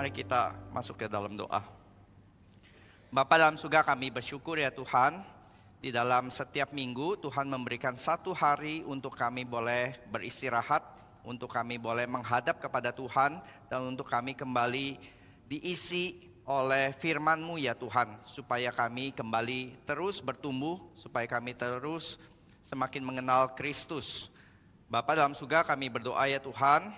Mari kita masuk ke dalam doa. Bapa dalam surga, kami bersyukur ya Tuhan, di dalam setiap minggu Tuhan memberikan satu hari untuk kami boleh beristirahat, untuk kami boleh menghadap kepada Tuhan, dan untuk kami kembali diisi oleh firman-Mu ya Tuhan, supaya kami kembali terus bertumbuh, supaya kami terus semakin mengenal Kristus. Bapa dalam surga, kami berdoa ya Tuhan,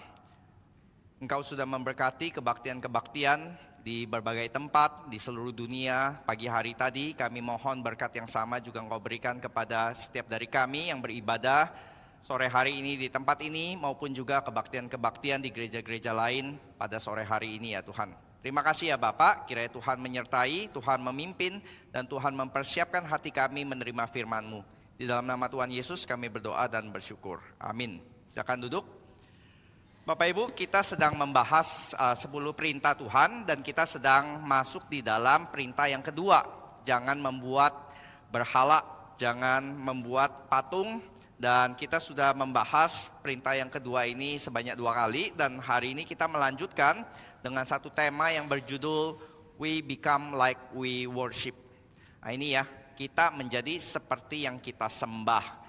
Engkau sudah memberkati kebaktian-kebaktian di berbagai tempat di seluruh dunia. Pagi hari tadi kami mohon berkat yang sama juga Engkau berikan kepada setiap dari kami yang beribadah sore hari ini di tempat ini, maupun juga kebaktian-kebaktian di gereja-gereja lain pada sore hari ini ya Tuhan. Terima kasih ya Bapak, kiranya Tuhan menyertai, Tuhan memimpin, dan Tuhan mempersiapkan hati kami menerima firman-Mu. Di dalam nama Tuhan Yesus kami berdoa dan bersyukur. Amin. Silakan duduk. Bapak Ibu, kita sedang membahas 10 perintah Tuhan, dan kita sedang masuk di dalam perintah yang kedua. Jangan membuat berhala, jangan membuat patung, dan kita sudah membahas perintah yang kedua ini sebanyak 2 kali, dan hari ini kita melanjutkan dengan satu tema yang berjudul We Become Like We Worship. Nah ini ya, kita menjadi seperti yang kita sembah.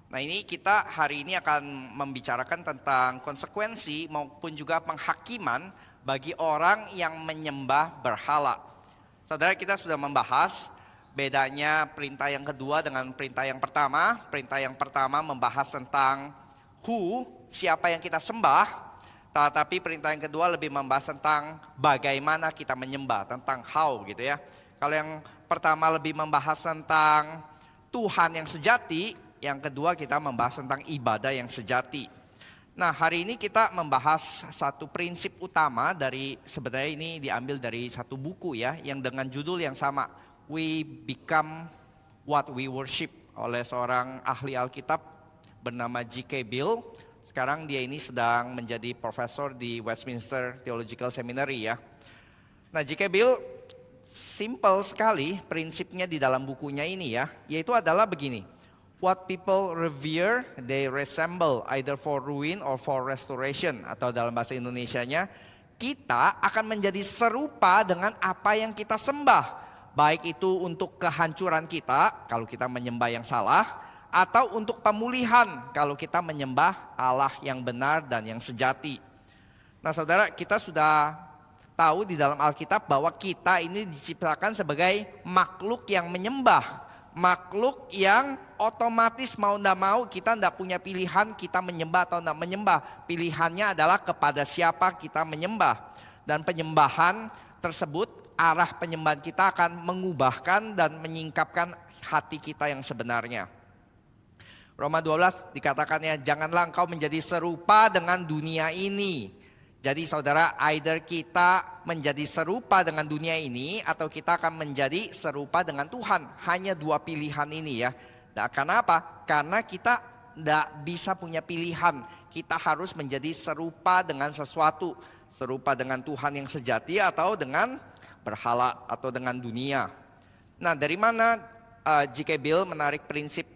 Nah ini kita hari ini akan membicarakan tentang konsekuensi maupun juga penghakiman bagi orang yang menyembah berhala. Saudara, kita sudah membahas bedanya perintah yang kedua dengan perintah yang pertama. Perintah yang pertama membahas tentang who, siapa yang kita sembah. Tetapi perintah yang kedua lebih membahas tentang bagaimana kita menyembah, tentang how gitu ya. Kalau yang pertama lebih membahas tentang Tuhan yang sejati, yang kedua kita membahas tentang ibadah yang sejati. Nah hari ini kita membahas satu prinsip utama dari, sebenarnya ini diambil dari satu buku ya, yang dengan judul yang sama, We Become What We Worship, oleh seorang ahli Alkitab bernama G.K. Beale. Sekarang dia ini sedang menjadi profesor di Westminster Theological Seminary ya. Nah G.K. Beale simple sekali prinsipnya di dalam bukunya ini ya, yaitu adalah begini. What people revere, they resemble either for ruin or for restoration. Atau dalam bahasa Indonesianya, kita akan menjadi serupa dengan apa yang kita sembah. Baik itu untuk kehancuran kita, kalau kita menyembah yang salah, atau untuk pemulihan, kalau kita menyembah Allah yang benar dan yang sejati. Nah saudara, kita sudah tahu di dalam Alkitab bahwa kita ini diciptakan sebagai makhluk yang menyembah. Makhluk yang otomatis mau tidak mau, kita tidak punya pilihan kita menyembah atau tidak menyembah. Pilihannya adalah kepada siapa kita menyembah. Dan penyembahan tersebut, arah penyembahan kita akan mengubahkan dan menyingkapkan hati kita yang sebenarnya. Roma 12 dikatakannya, janganlah engkau menjadi serupa dengan dunia ini. Jadi saudara, either kita menjadi serupa dengan dunia ini atau kita akan menjadi serupa dengan Tuhan. Hanya 2 pilihan ini ya. Nah, karena apa? Karena kita tidak bisa punya pilihan. Kita harus menjadi serupa dengan sesuatu. Serupa dengan Tuhan yang sejati atau dengan berhala atau dengan dunia. Nah dari mana G.K. Beale menarik prinsip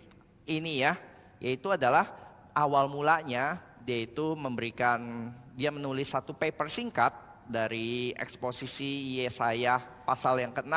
ini ya? Yaitu adalah awal mulanya dia itu dia menulis satu paper singkat dari eksposisi Yesaya pasal yang ke-6.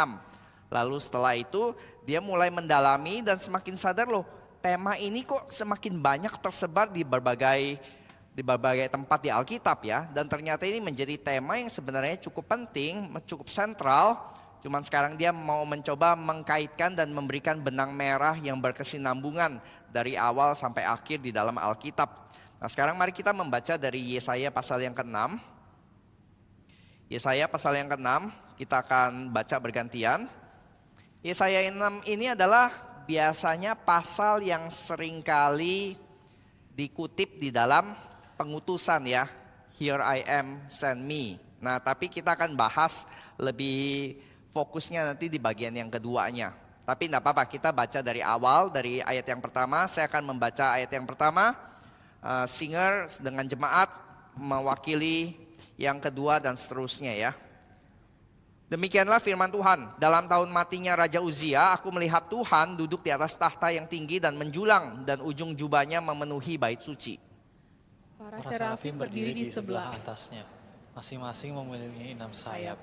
Lalu setelah itu dia mulai mendalami dan semakin sadar loh, tema ini kok semakin banyak tersebar di berbagai tempat di Alkitab ya. Dan ternyata ini menjadi tema yang sebenarnya cukup penting, cukup sentral. Cuman sekarang dia mau mencoba mengkaitkan dan memberikan benang merah yang berkesinambungan dari awal sampai akhir di dalam Alkitab. Nah sekarang mari kita membaca dari Yesaya pasal yang ke-6. Yesaya pasal yang ke-6 kita akan baca bergantian. Yesaya 6 ini adalah biasanya pasal yang seringkali dikutip di dalam pengutusan ya. Here I am, send me. Nah tapi kita akan bahas lebih fokusnya nanti di bagian yang keduanya. Tapi tidak apa-apa, kita baca dari awal, dari ayat yang pertama. Saya akan membaca ayat yang pertama. Singer dengan jemaat mewakili yang kedua dan seterusnya ya. Demikianlah firman Tuhan. Dalam tahun matinya Raja Uzia, aku melihat Tuhan duduk di atas tahta yang tinggi dan menjulang, dan ujung jubahnya memenuhi bait suci. Para serafim berdiri di sebelah atasnya. Masing-masing memiliki 6 sayap.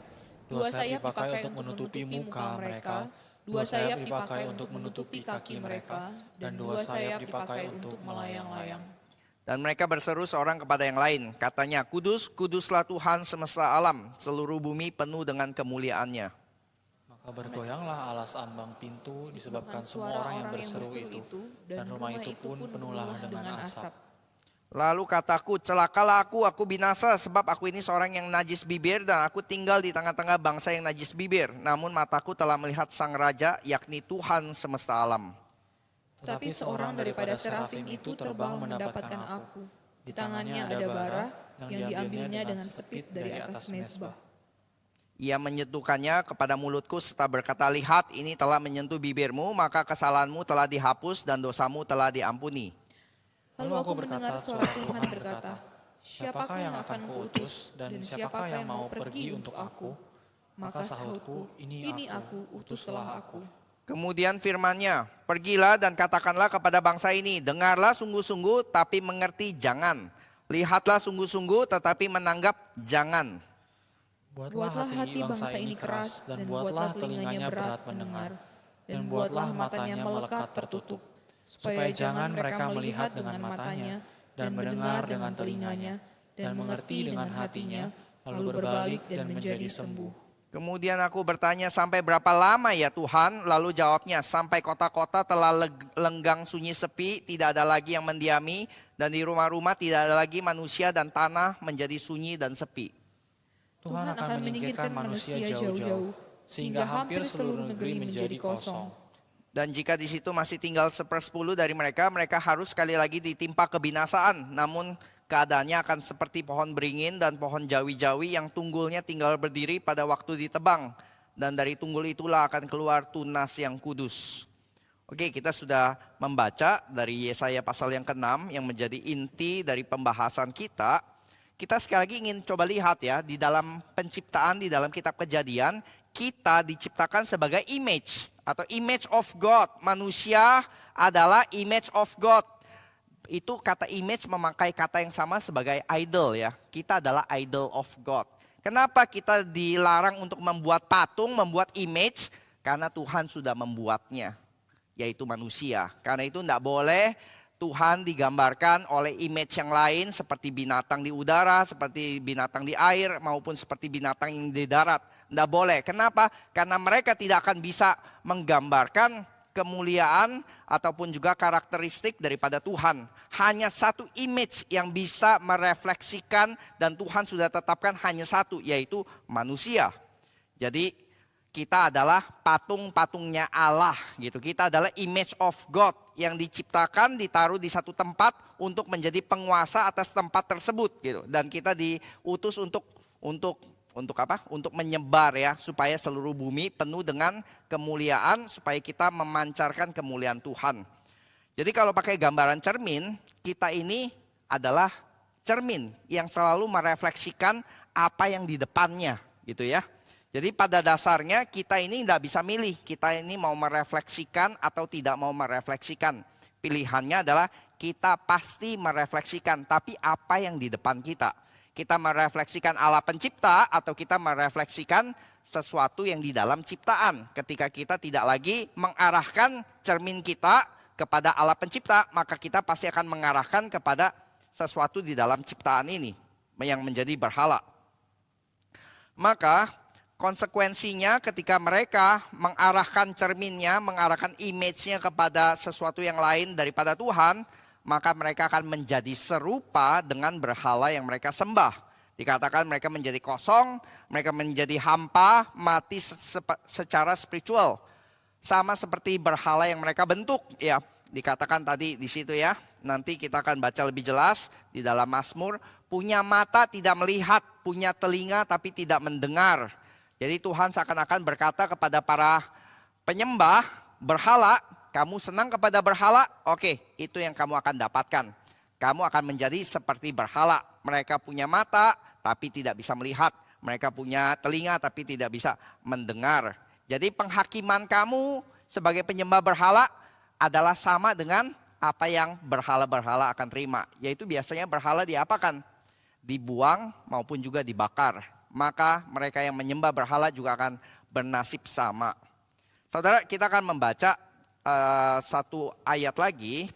2 sayap dipakai untuk menutupi muka mereka, 2 sayap dipakai untuk menutupi kaki mereka, dan 2 sayap dipakai untuk melayang-layang. Dan mereka berseru seorang kepada yang lain. Katanya, Kudus, kuduslah Tuhan semesta alam. Seluruh bumi penuh dengan kemuliaannya. Maka bergoyanglah alas ambang pintu disebabkan semua orang yang berseru itu, dan rumah itu pun penuhlah dengan asap. Lalu kataku, celakalah aku binasa sebab aku ini seorang yang najis bibir dan aku tinggal di tengah-tengah bangsa yang najis bibir. Namun mataku telah melihat Sang Raja, yakni Tuhan semesta alam. Tetapi seorang daripada serafim itu terbang mendapatkan aku. Di tangannya ada bara yang diambilnya dengan sepit dari atas mezbah. Ia menyentuhkannya kepada mulutku serta berkata, lihat ini telah menyentuh bibirmu, maka kesalahanmu telah dihapus dan dosamu telah diampuni. Lalu aku mendengar suara Tuhan berkata, siapakah yang akan kuutus dan siapakah yang mau pergi untuk aku? Maka sahutku, ini aku, utuslah aku. Kemudian firman-Nya, pergilah dan katakanlah kepada bangsa ini, dengarlah sungguh-sungguh tapi mengerti jangan. Lihatlah sungguh-sungguh tetapi menanggap jangan. Buatlah hati bangsa ini keras dan buatlah telinganya berat mendengar. Dan buatlah matanya melekat tertutup, supaya jangan mereka melihat dengan matanya dan mendengar dengan telinganya dan mengerti dengan hatinya, lalu berbalik dan menjadi sembuh. Kemudian aku bertanya, sampai berapa lama ya Tuhan? Lalu jawabnya, sampai kota-kota telah lenggang sunyi sepi, tidak ada lagi yang mendiami, dan di rumah-rumah tidak ada lagi manusia dan tanah menjadi sunyi dan sepi. Tuhan akan menyingkirkan manusia jauh-jauh, sehingga hampir seluruh negeri menjadi kosong. Dan jika di situ masih tinggal 1/10 dari mereka, mereka harus sekali lagi ditimpa kebinasaan. Namun keadaannya akan seperti pohon beringin dan pohon jawi-jawi yang tunggulnya tinggal berdiri pada waktu ditebang. Dan dari tunggul itulah akan keluar tunas yang kudus. Oke, kita sudah membaca dari Yesaya pasal yang ke-6 yang menjadi inti dari pembahasan kita. Kita sekali lagi ingin coba lihat ya, di dalam penciptaan, di dalam kitab Kejadian, kita diciptakan sebagai image atau image of God. Manusia adalah image of God. Itu kata image memakai kata yang sama sebagai idol ya. Kita adalah idol of God. Kenapa kita dilarang untuk membuat patung, membuat image? Karena Tuhan sudah membuatnya, yaitu manusia. Karena itu tidak boleh Tuhan digambarkan oleh image yang lain seperti binatang di udara, seperti binatang di air, maupun seperti binatang yang di darat. Tidak boleh. Kenapa? Karena mereka tidak akan bisa menggambarkan kemuliaan ataupun juga karakteristik daripada Tuhan. Hanya satu image yang bisa merefleksikan dan Tuhan sudah tetapkan hanya satu, yaitu manusia. Jadi kita adalah patung-patungnya Allah gitu. Kita adalah image of God yang diciptakan, ditaruh di satu tempat untuk menjadi penguasa atas tempat tersebut gitu. Dan kita diutus untuk apa? Untuk menyebar ya, supaya seluruh bumi penuh dengan kemuliaan, supaya kita memancarkan kemuliaan Tuhan. Jadi kalau pakai gambaran cermin, kita ini adalah cermin yang selalu merefleksikan apa yang di depannya gitu ya. Jadi pada dasarnya kita ini tidak bisa milih, kita ini mau merefleksikan atau tidak mau merefleksikan. Pilihannya adalah kita pasti merefleksikan, tapi apa yang di depan kita. Kita merefleksikan Allah pencipta atau kita merefleksikan sesuatu yang di dalam ciptaan. Ketika kita tidak lagi mengarahkan cermin kita kepada Allah pencipta, maka kita pasti akan mengarahkan kepada sesuatu di dalam ciptaan ini yang menjadi berhala. Maka konsekuensinya ketika mereka mengarahkan cerminnya, mengarahkan image-nya kepada sesuatu yang lain daripada Tuhan, maka mereka akan menjadi serupa dengan berhala yang mereka sembah. Dikatakan mereka menjadi kosong, mereka menjadi hampa, mati secara spiritual. Sama seperti berhala yang mereka bentuk, ya. Dikatakan tadi di situ ya. Nanti kita akan baca lebih jelas di dalam Mazmur, punya mata tidak melihat, punya telinga tapi tidak mendengar. Jadi Tuhan seakan-akan berkata kepada para penyembah berhala, kamu senang kepada berhala? Oke, itu yang kamu akan dapatkan. Kamu akan menjadi seperti berhala. Mereka punya mata tapi tidak bisa melihat. Mereka punya telinga tapi tidak bisa mendengar. Jadi penghakiman kamu sebagai penyembah berhala adalah sama dengan apa yang berhala-berhala akan terima. Yaitu biasanya berhala diapakan? dibuang maupun juga dibakar. Maka mereka yang menyembah berhala juga akan bernasib sama. Saudara, kita akan membaca satu ayat lagi,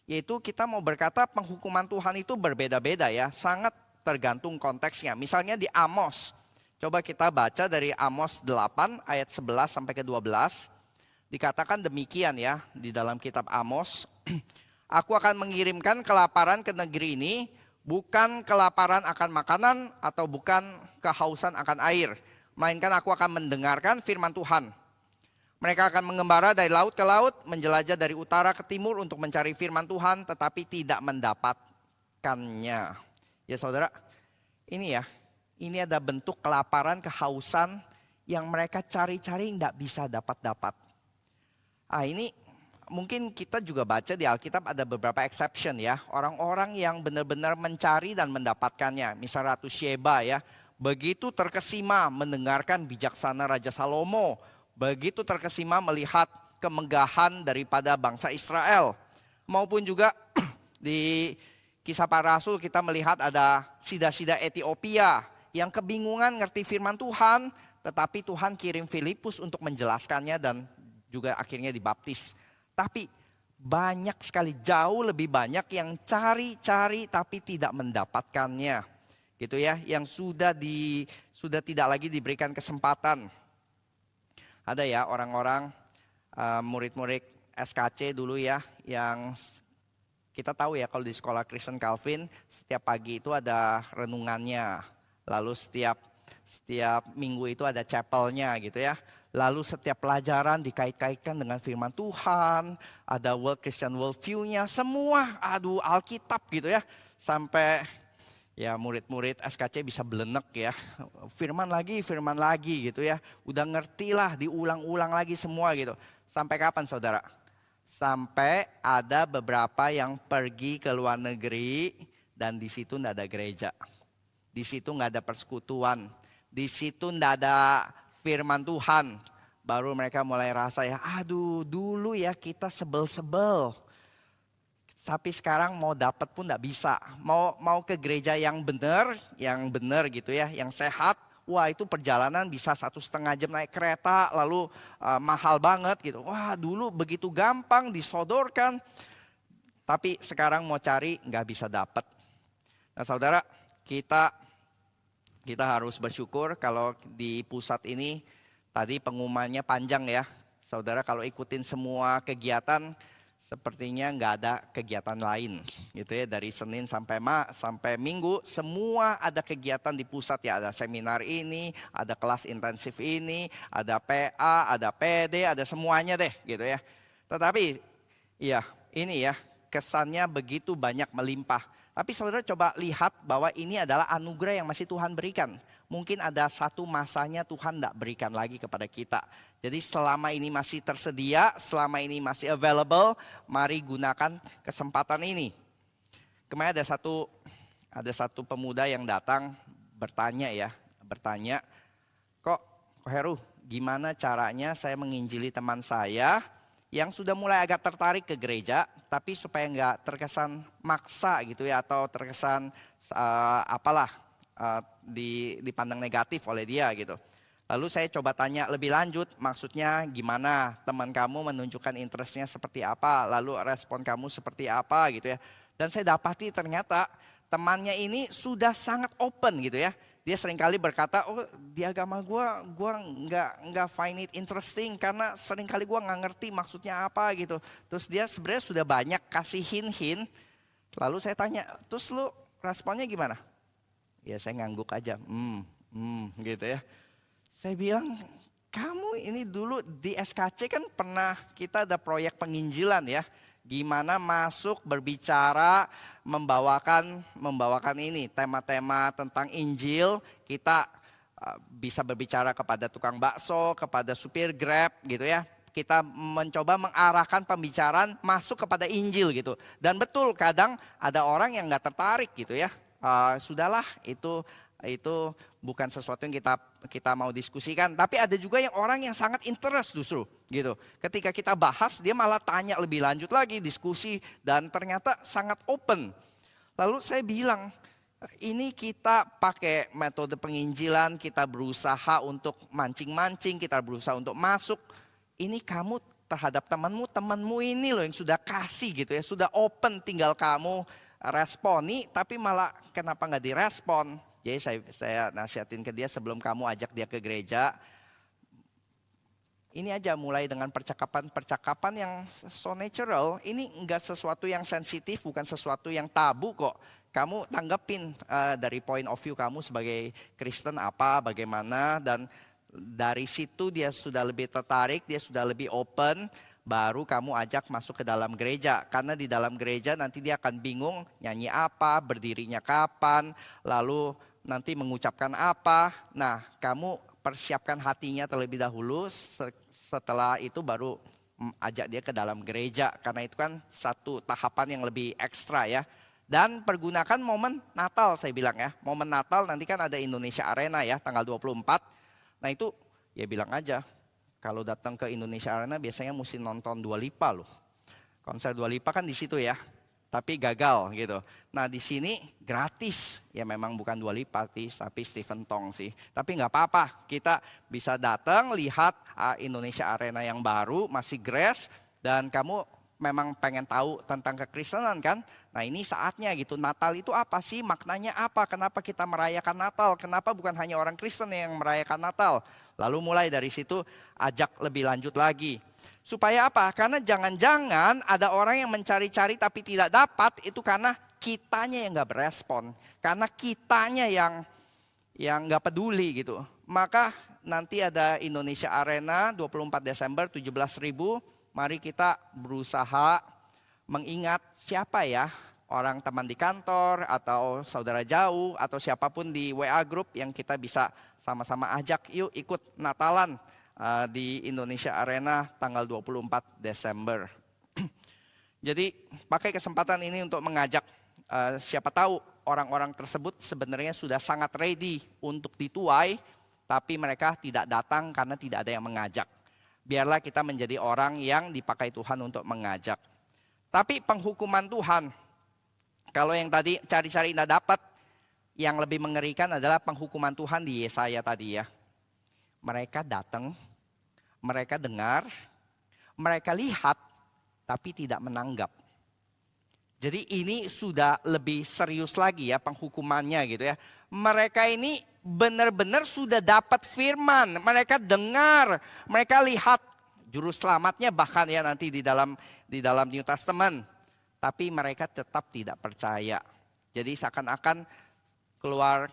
yaitu kita mau berkata penghukuman Tuhan itu berbeda-beda ya, sangat tergantung konteksnya. Misalnya di Amos, coba kita baca dari Amos 8 ayat 11 sampai ke 12. Dikatakan demikian ya di dalam kitab Amos, Aku akan mengirimkan kelaparan ke negeri ini, bukan kelaparan akan makanan atau bukan kehausan akan air, melainkan aku akan mendengarkan firman Tuhan. Mereka akan mengembara dari laut ke laut, menjelajah dari utara ke timur untuk mencari firman Tuhan, tetapi tidak mendapatkannya. Ya saudara, ini ada bentuk kelaparan, kehausan yang mereka cari-cari tidak bisa dapat-dapat. Ini mungkin kita juga baca di Alkitab ada beberapa exception ya. Orang-orang yang benar-benar mencari dan mendapatkannya. Misal Ratu Sheba ya, begitu terkesima mendengarkan bijaksana Raja Salomo. Begitu terkesima melihat kemegahan daripada bangsa Israel. Maupun juga di Kisah Para Rasul kita melihat ada sida-sida Ethiopia yang kebingungan ngerti firman Tuhan, tetapi Tuhan kirim Filipus untuk menjelaskannya dan juga akhirnya dibaptis. Tapi banyak sekali, jauh lebih banyak yang cari-cari tapi tidak mendapatkannya. Gitu ya, yang sudah tidak lagi diberikan kesempatan. Ada ya orang-orang murid-murid SKC dulu ya, yang kita tahu ya kalau di sekolah Kristen Calvin setiap pagi itu ada renungannya. Lalu setiap minggu itu ada chapelnya gitu ya. Lalu setiap pelajaran dikait-kaitkan dengan firman Tuhan, ada Christian worldview-nya, semua Alkitab gitu ya. Sampai ya murid-murid SKC bisa belenek ya, firman lagi gitu ya. Udah ngerti lah, diulang-ulang lagi semua gitu. Sampai kapan saudara? Sampai ada beberapa yang pergi ke luar negeri dan di situ nggak ada gereja. Di situ nggak ada persekutuan. Di situ nggak ada firman Tuhan. Baru mereka mulai rasa ya, dulu ya kita sebel-sebel. Tapi sekarang mau dapat pun nggak bisa. Mau ke gereja yang benar gitu ya, yang sehat. Wah itu perjalanan bisa 1,5 jam naik kereta, lalu mahal banget gitu. Wah dulu begitu gampang disodorkan. Tapi sekarang mau cari nggak bisa dapat. Nah saudara, kita harus bersyukur kalau di pusat ini tadi pengumumannya panjang ya. Saudara kalau ikutin semua kegiatan, sepertinya nggak ada kegiatan lain gitu ya. Dari Senin sampai Minggu semua ada kegiatan di pusat ya. Ada seminar ini, ada kelas intensif ini, ada PA, ada PD, ada semuanya deh gitu ya. Tetapi ya ini ya kesannya begitu banyak melimpah. Tapi saudara coba lihat bahwa ini adalah anugerah yang masih Tuhan berikan. Mungkin ada satu masanya Tuhan tidak berikan lagi kepada kita. Jadi selama ini masih tersedia, selama ini masih available, mari gunakan kesempatan ini. Kemarin ada satu pemuda yang datang bertanya, kok Heru, gimana caranya saya menginjili teman saya yang sudah mulai agak tertarik ke gereja, tapi supaya nggak terkesan maksa gitu ya, atau terkesan dipandang negatif oleh dia gitu. Lalu saya coba tanya lebih lanjut, maksudnya gimana teman kamu menunjukkan interestnya seperti apa, lalu respon kamu seperti apa gitu ya. Dan saya dapati ternyata temannya ini sudah sangat open gitu ya. Dia seringkali berkata, di agama gue nggak find it interesting karena seringkali gue nggak ngerti maksudnya apa gitu. Terus dia sebenarnya sudah banyak kasih hint-hint. Lalu saya tanya, terus lu responnya gimana? Ya saya ngangguk aja, gitu ya. Saya bilang, kamu ini dulu di SKC kan pernah kita ada proyek penginjilan ya. Gimana masuk berbicara membawakan ini tema-tema tentang Injil. Kita bisa berbicara kepada tukang bakso, kepada supir Grab gitu ya. Kita mencoba mengarahkan pembicaraan masuk kepada Injil gitu. Dan betul kadang ada orang yang nggak tertarik gitu ya. Sudahlah itu bukan sesuatu yang kita mau diskusikan. Tapi ada juga yang orang yang sangat interest justru gitu. Ketika kita bahas dia malah tanya lebih lanjut lagi, diskusi, dan ternyata sangat open. Lalu saya bilang, Ini kita pakai metode penginjilan, kita berusaha untuk mancing-mancing, kita berusaha untuk masuk. Ini kamu terhadap temanmu ini loh yang sudah kasih gitu ya, sudah open, tinggal kamu responi, tapi malah kenapa nggak direspon? Jadi saya nasihatin ke dia sebelum kamu ajak dia ke gereja, ini aja mulai dengan percakapan yang so natural. Ini enggak sesuatu yang sensitif, bukan sesuatu yang tabu kok. Kamu tanggepin dari point of view kamu sebagai Kristen apa, bagaimana. Dan dari situ dia sudah lebih tertarik, dia sudah lebih open. Baru kamu ajak masuk ke dalam gereja. Karena di dalam gereja nanti dia akan bingung nyanyi apa, berdirinya kapan, lalu nanti mengucapkan apa. Nah, kamu persiapkan hatinya terlebih dahulu, setelah itu baru ajak dia ke dalam gereja. Karena itu kan satu tahapan yang lebih ekstra ya. Dan pergunakan momen Natal saya bilang ya. Momen Natal nanti kan ada Indonesia Arena ya tanggal 24. Nah itu ya bilang aja. Kalau datang ke Indonesia Arena biasanya mesti nonton Dua Lipa loh. Konser Dua Lipa kan di situ ya. Tapi gagal gitu. Nah di sini gratis. Ya memang bukan Dua Lipa tapi Stephen Tong sih. Tapi nggak apa-apa. Kita bisa datang lihat Indonesia Arena yang baru masih grace. Dan kamu memang pengen tahu tentang kekristenan kan? Nah ini saatnya gitu. Natal itu apa sih? Maknanya apa? Kenapa kita merayakan Natal? Kenapa bukan hanya orang Kristen yang merayakan Natal? Lalu mulai dari situ ajak lebih lanjut lagi. Supaya apa? Karena jangan-jangan ada orang yang mencari-cari tapi tidak dapat. Itu karena kitanya yang gak berespon. Karena kitanya yang gak peduli gitu. Maka nanti ada Indonesia Arena 24 Desember 17.000. Mari kita berusaha mengingat siapa ya orang teman di kantor atau saudara jauh atau siapapun di WA group yang kita bisa sama-sama ajak yuk ikut Natalan di Indonesia Arena tanggal 24 Desember. Jadi pakai kesempatan ini untuk mengajak siapa tahu orang-orang tersebut sebenarnya sudah sangat ready untuk dituai tapi mereka tidak datang karena tidak ada yang mengajak. Biarlah kita menjadi orang yang dipakai Tuhan untuk mengajak. Tapi penghukuman Tuhan, kalau yang tadi cari-cari tidak dapat, yang lebih mengerikan adalah penghukuman Tuhan di Yesaya tadi ya. Mereka datang, mereka dengar, mereka lihat, tapi tidak menanggap. Jadi ini sudah lebih serius lagi ya penghukumannya gitu ya. Mereka ini benar-benar sudah dapat firman, mereka dengar, mereka lihat juru selamatnya bahkan ya nanti di dalam New Testament. Tapi mereka tetap tidak percaya. Jadi seakan-akan keluar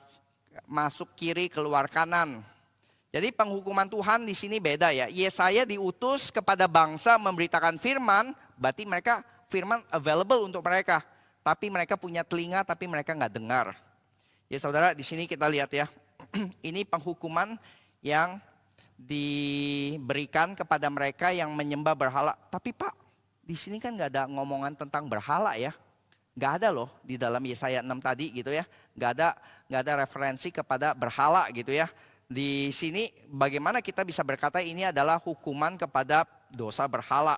masuk kiri, keluar kanan. Jadi penghukuman Tuhan di sini beda ya. Yesaya diutus kepada bangsa memberitakan firman, berarti mereka firman available untuk mereka. Tapi mereka punya telinga tapi mereka nggak dengar. Ya saudara di sini kita lihat ya. Ini penghukuman yang diberikan kepada mereka yang menyembah berhala. Tapi Pak, di sini kan nggak ada ngomongan tentang berhala ya. Nggak ada loh di dalam Yesaya 6 tadi gitu ya. Nggak ada referensi kepada berhala gitu ya. Di sini bagaimana kita bisa berkata ini adalah hukuman kepada dosa berhala.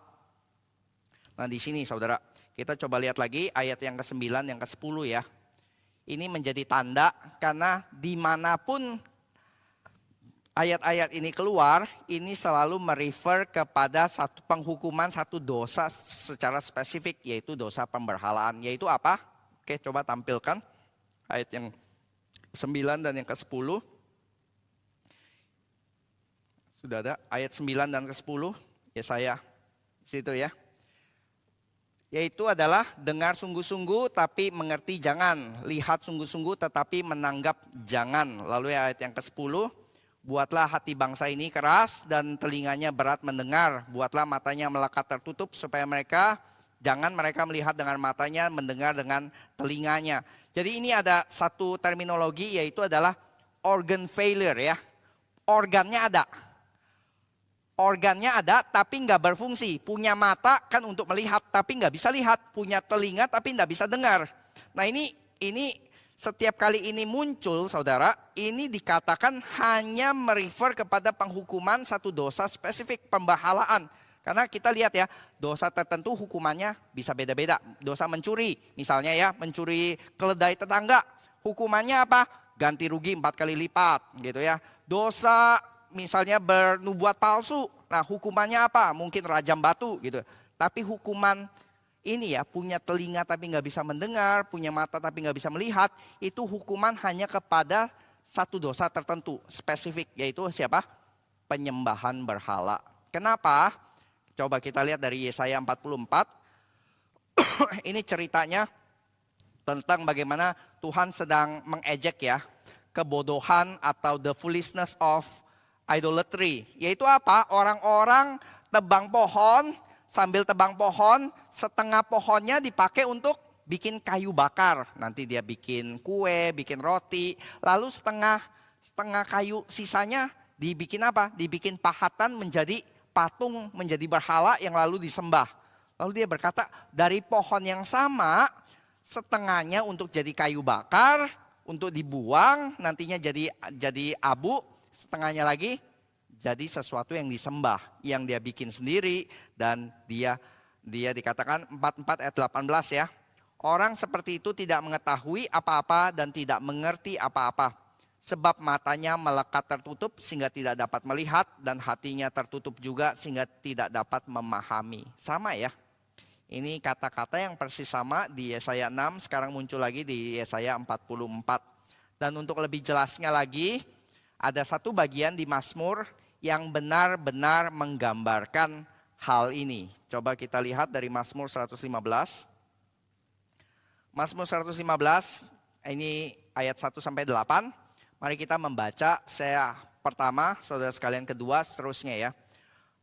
Nah di sini saudara, kita coba lihat lagi ayat yang ke-9, yang ke-10 ya. Ini menjadi tanda karena dimanapun ayat-ayat ini keluar, ini selalu merefer kepada satu penghukuman, satu dosa secara spesifik, yaitu dosa pemberhalaan. Yaitu apa? Oke, coba tampilkan ayat yang 9 dan yang ke-10. Sudah ada ayat 9 dan ke-10, Yesaya situ ya. Yaitu adalah dengar sungguh-sungguh tapi mengerti jangan. Lihat sungguh-sungguh tetapi menanggap jangan. Lalu ayat yang ke-10. Buatlah hati bangsa ini keras dan telinganya berat mendengar. Buatlah matanya melekat tertutup supaya mereka melihat dengan matanya, mendengar dengan telinganya. Jadi ini ada satu terminologi yaitu adalah organ failure ya. Organnya ada tapi nggak berfungsi. Punya mata kan untuk melihat tapi nggak bisa lihat. Punya telinga tapi nggak bisa dengar. Nah ini setiap kali ini muncul saudara, ini dikatakan hanya merefer kepada penghukuman satu dosa spesifik, pemberhalaan. Karena kita lihat ya, dosa tertentu hukumannya bisa beda-beda. Dosa mencuri misalnya ya, mencuri keledai tetangga. hukumannya apa? Ganti rugi 4 kali lipat gitu ya. Dosa misalnya bernubuat palsu, nah hukumannya apa? Mungkin rajam batu gitu. Tapi hukuman ini ya, punya telinga tapi nggak bisa mendengar, punya mata tapi nggak bisa melihat, itu hukuman hanya kepada satu dosa tertentu, spesifik, yaitu siapa? Penyembahan berhala. Kenapa? Coba kita lihat dari Yesaya 44. Ini ceritanya tentang bagaimana Tuhan sedang mengejek ya, kebodohan atau the foolishness of idolatry. Yaitu apa? Orang-orang tebang pohon, sambil tebang pohon, setengah pohonnya dipakai untuk bikin kayu bakar. Nanti dia bikin kue, bikin roti. Lalu setengah kayu sisanya dibikin apa? Dibikin pahatan menjadi patung, menjadi berhala yang lalu disembah. Lalu dia berkata, dari pohon yang sama, setengahnya untuk jadi kayu bakar, untuk dibuang, nantinya jadi abu, setengahnya lagi jadi sesuatu yang disembah, yang dia bikin sendiri. Dan dia dikatakan 44 ayat 18 ya. Orang seperti itu tidak mengetahui apa-apa dan tidak mengerti apa-apa. Sebab matanya melekat tertutup sehingga tidak dapat melihat, dan hatinya tertutup juga sehingga tidak dapat memahami. Sama ya. Ini kata-kata yang persis sama di Yesaya 6, sekarang muncul lagi di Yesaya 44. Dan untuk lebih jelasnya lagi, ada satu bagian di Mazmur yang benar-benar menggambarkan hal ini. Coba kita lihat dari Mazmur 115. Mazmur 115, ini ayat 1 sampai 8. Mari kita membaca, saya pertama, saudara sekalian kedua, seterusnya ya.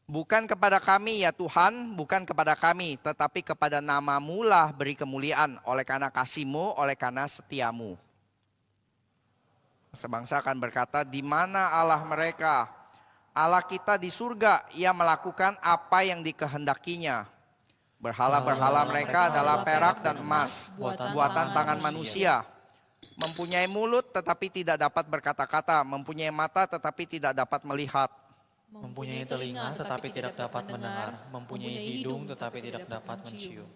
Bukan kepada kami ya Tuhan, bukan kepada kami, tetapi kepada nama-Mu lah beri kemuliaan, oleh karena kasih-Mu, oleh karena setiamu. Sebangsa akan berkata, di mana Allah mereka? Allah kita di surga, Ia melakukan apa yang dikehendakinya. Berhala-berhala mereka adalah perak dan emas, buatan tangan manusia. Mempunyai mulut tetapi tidak dapat berkata-kata, mempunyai mata tetapi tidak dapat melihat. Mempunyai telinga tetapi tidak dapat mendengar, mempunyai hidung tetapi tidak dapat mencium.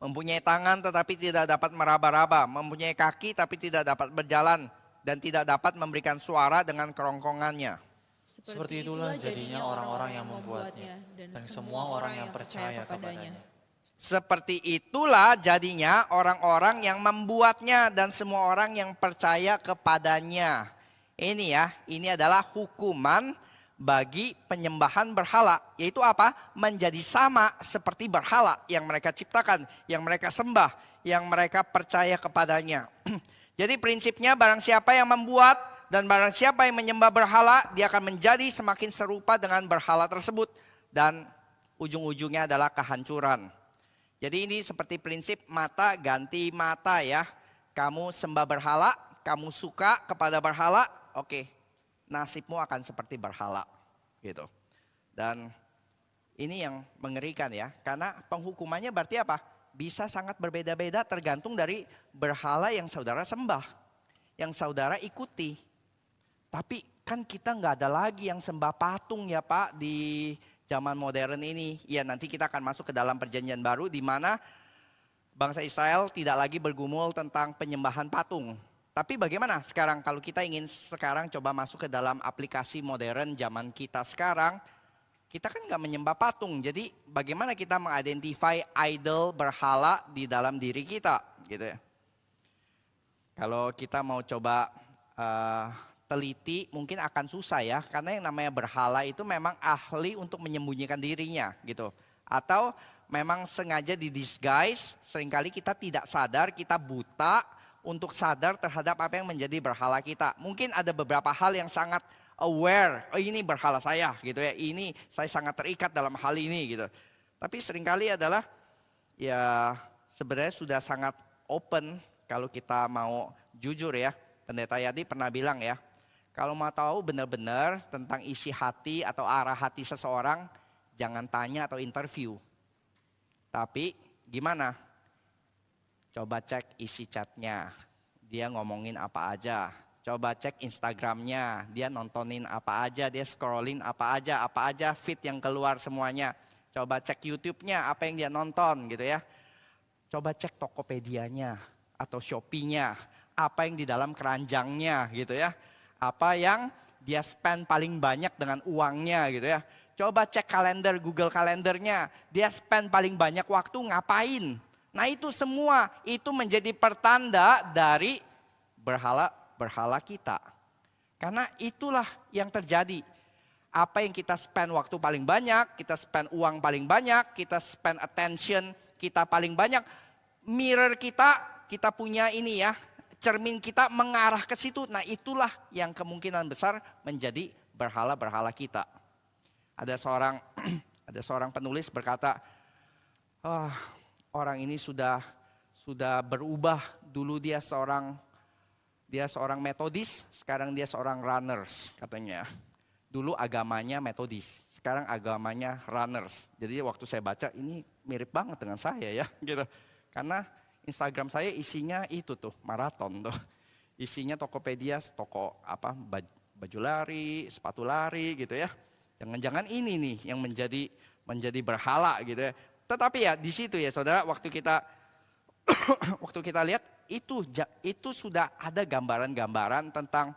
Mempunyai tangan tetapi tidak dapat meraba-raba, mempunyai kaki tapi tidak dapat berjalan, dan tidak dapat memberikan suara dengan kerongkongannya. Seperti itulah jadinya orang-orang yang membuatnya, dan semua orang yang percaya kepadanya. Seperti itulah jadinya orang-orang yang membuatnya dan semua orang yang percaya kepadanya. Ini ya, ini adalah hukuman bagi penyembahan berhala. Yaitu apa? Menjadi sama seperti berhala yang mereka ciptakan, yang mereka sembah, yang mereka percaya kepadanya. Jadi prinsipnya barang siapa yang membuat dan barang siapa yang menyembah berhala, dia akan menjadi semakin serupa dengan berhala tersebut. Dan ujung-ujungnya adalah kehancuran. Jadi ini seperti prinsip mata ganti mata ya. Kamu sembah berhala, kamu suka kepada berhala, oke, nasibmu akan seperti berhala gitu. Dan ini yang mengerikan ya, karena penghukumannya berarti apa? Bisa sangat berbeda-beda tergantung dari berhala yang saudara sembah, yang saudara ikuti. Tapi kan kita nggak ada lagi yang sembah patung ya Pak di zaman modern ini. Ya nanti kita akan masuk ke dalam perjanjian baru di mana bangsa Israel tidak lagi bergumul tentang penyembahan patung. Tapi bagaimana sekarang kalau kita ingin sekarang coba masuk ke dalam aplikasi modern zaman kita sekarang. Kita kan nggak menyembah patung. Jadi bagaimana kita mengidentify idol berhala di dalam diri kita gitu ya. Kalau kita mau coba teliti mungkin akan susah ya, karena yang namanya berhala itu memang ahli untuk menyembunyikan dirinya gitu. Atau memang sengaja di disguise, seringkali kita tidak sadar, kita buta untuk sadar terhadap apa yang menjadi berhala kita. Mungkin ada beberapa hal yang sangat aware, oh ini berhala saya gitu ya, ini saya sangat terikat dalam hal ini gitu. Tapi seringkali adalah ya sebenarnya sudah sangat open kalau kita mau jujur ya. Pendeta Yadi pernah bilang ya, kalau mau tahu benar-benar tentang isi hati atau arah hati seseorang, jangan tanya atau interview. Tapi gimana? Coba cek isi chatnya, dia ngomongin apa aja. Coba cek Instagramnya, dia nontonin apa aja, dia scrolling apa aja feed yang keluar semuanya. Coba cek YouTube-nya, apa yang dia nonton gitu ya. Coba cek Tokopedia-nya atau Shopee-nya. apa yang di dalam keranjangnya gitu ya. Apa yang dia spend paling banyak dengan uangnya gitu ya. Coba cek kalender, Google kalendernya, dia spend paling banyak waktu ngapain. Nah itu semua, itu menjadi pertanda dari berhala kita. Karena itulah yang terjadi. Apa yang kita spend waktu paling banyak, kita spend uang paling banyak, kita spend attention kita paling banyak. Mirror kita punya ini ya, cermin kita mengarah ke situ. Nah itulah yang kemungkinan besar menjadi berhala-berhala kita. Ada seorang penulis berkata, orang ini sudah berubah. Dulu dia seorang metodis, sekarang dia seorang runners katanya. Dulu agamanya metodis, sekarang agamanya runners. Jadi waktu saya baca ini mirip banget dengan saya ya gitu. Karena Instagram saya isinya itu tuh maraton tuh. Isinya Tokopedia, toko baju lari, sepatu lari gitu ya. Jangan-jangan ini nih yang menjadi berhala gitu ya. Tetapi ya di situ ya saudara, waktu kita lihat itu sudah ada gambaran-gambaran tentang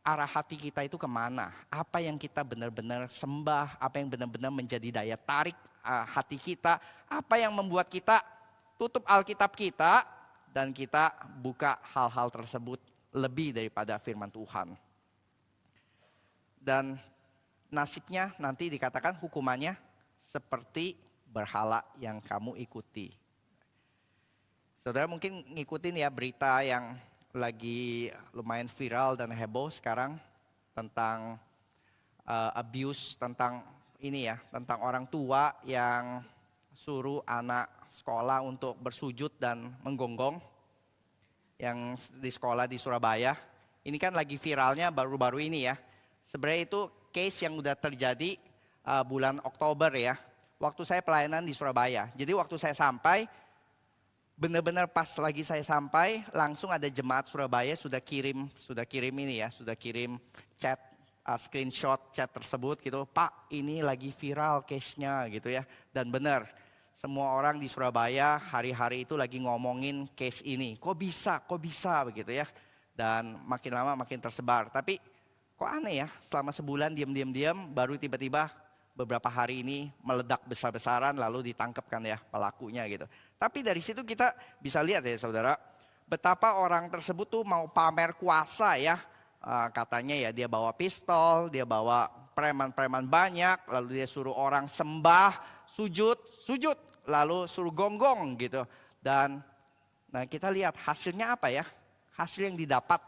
arah hati kita itu kemana. Apa yang kita benar-benar sembah, apa yang benar-benar menjadi daya tarik hati kita. Apa yang membuat kita tutup Alkitab kita dan kita buka hal-hal tersebut lebih daripada firman Tuhan. Dan nasibnya nanti dikatakan hukumannya seperti berhala yang kamu ikuti. Saudara mungkin ngikutin ya berita yang lagi lumayan viral dan heboh sekarang tentang abuse, tentang ini ya, tentang orang tua yang suruh anak sekolah untuk bersujud dan menggonggong yang di sekolah di Surabaya. Ini kan lagi viralnya baru-baru ini ya. Sebenarnya itu case yang udah terjadi bulan Oktober ya. Waktu saya pelayanan di Surabaya. Jadi waktu saya sampai, benar-benar pas lagi saya sampai, langsung ada jemaat Surabaya sudah kirim ini ya, sudah kirim chat, screenshot chat tersebut gitu. Pak, ini lagi viral case-nya gitu ya. Dan benar, semua orang di Surabaya hari-hari itu lagi ngomongin case ini. Kok bisa begitu ya. Dan makin lama makin tersebar. Tapi kok aneh ya, selama sebulan diam, baru tiba-tiba beberapa hari ini meledak besar-besaran lalu ditangkap kan ya pelakunya gitu. Tapi dari situ kita bisa lihat ya saudara, betapa orang tersebut tuh mau pamer kuasa ya. Katanya ya dia bawa pistol, dia bawa preman-preman banyak, lalu dia suruh orang sembah, sujud, lalu suruh gonggong gitu. Dan nah kita lihat hasilnya apa ya, hasil yang didapat